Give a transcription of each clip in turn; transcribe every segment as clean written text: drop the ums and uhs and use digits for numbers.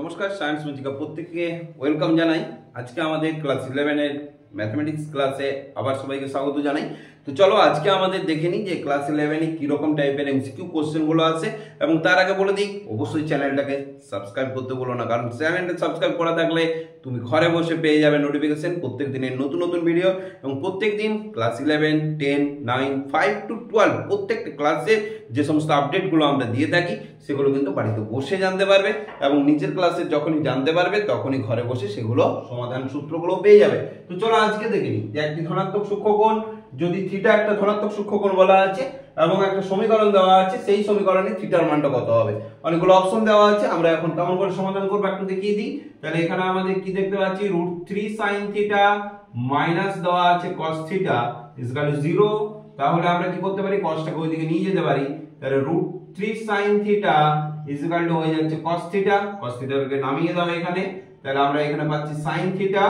নমস্কার, সায়েন্স মজিকা প্রত্যেককে ওয়েলকাম জানাই। আজকে আমাদের ক্লাস 11 এর ম্যাথমেটিক্স ক্লাসে আবার সবাইকে স্বাগত জানাই। তো চলো আজকে আমাদের দেখে নিই যে ক্লাস 11 এ কীরকম টাইপের এমসিকিউ কোশ্চেনগুলো আছে, এবং তার আগে বলে দিই অবশ্যই চ্যানেলটাকে সাবস্ক্রাইব করতে বলো না, কারণ চ্যানেলটা সাবস্ক্রাইব করা থাকলে তুমি ঘরে বসে পেয়ে যাবে নোটিফিকেশন প্রত্যেক দিনের নতুন নতুন ভিডিও, এবং প্রত্যেক দিন ক্লাস 11, 10, 9, 5 to 12 প্রত্যেকটা ক্লাসে যে সমস্ত আপডেটগুলো আমরা দিয়ে থাকি সেগুলো কিন্তু বাড়িতে বসে জানতে পারবে, এবং নিজের ক্লাসে যখনই জানতে পারবে তখনই ঘরে বসে সেগুলো সমাধান সূত্রগুলো পেয়ে যাবে। তো চলো আজকে দেখে নিই যে একটি ধনাত্মক সূক্ষ্মকোণ, যদি থিটা একটা ধনাত্মক সূক্ষ্মকোণ বলা আছে এবং একটা সমীকরণ দেওয়া আছে, সেই সমীকরণে থিটার মানটা কত হবে। অনেকগুলো অপশন দেওয়া আছে, আমরা এখন কেমন করে সমাধান করব একটু দেখিয়ে দিই। তাহলে এখানে আমাদের কি দেখতে পাচ্ছি, √3 sin থিটা মাইনাস দেওয়া আছে cos থিটা ইকুয়াল টু 0। তাহলে আমরা কি করতে পারি, cosটাকে ওইদিকে নিয়ে যেতে পারি। তাহলে √3 sin থিটা ইকুয়াল টু হয়ে যাচ্ছে cos থিটা, cos থিটাকে নামিয়ে দাও এখানে। তাহলে আমরা এখানে পাচ্ছি sin থিটা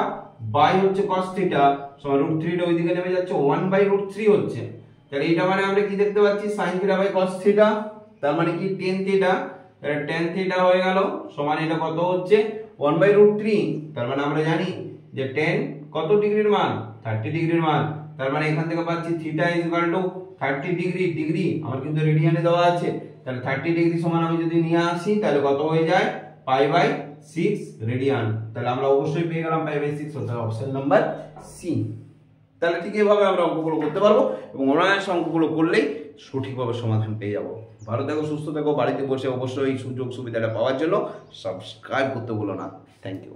বাই হচ্ছে cos থিটা সমান √3 টা ওইদিকে নেমে যাচ্ছে 1/√3 হচ্ছে। তাহলে এটা মানে আমরা কি দেখতে পাচ্ছি, sin theta by cos theta, তার মানে কি tan থিটা। তাহলে tan থিটা হয়ে গেল সমান এটা কত হচ্ছে 1/√3। তার মানে আমরা জানি যে tan কত ডিগ্রির মান, 30 ডিগ্রির মান। তার মানে এখান থেকে পাচ্ছি theta equal to 30 degree, degree আমার কিন্তু রেডিয়ানে দেওয়া আছে। তাহলে 30 ডিগ্রি সমান আমি যদি নিয়ে আসি তাহলে কত হয়ে যায়, π/6 রেডিয়ান। তাহলে আমরা অবশ্যই পেয়ে গেলাম π/6, অর্থাৎ অপশন নাম্বার সি। তাহলে ঠিক এইভাবে আমরা অঙ্কগুলো করতে পারবো, এবং অনায়াসে অঙ্কগুলো করলেই সঠিকভাবে সমাধান পেয়ে যাবো। ভালো থেকো, সুস্থ থেকো, বাড়িতে বসে অবশ্যই এই সুযোগ সুবিধাটা পাওয়ার জন্য সাবস্ক্রাইব করতে ভুলো না। Thank you.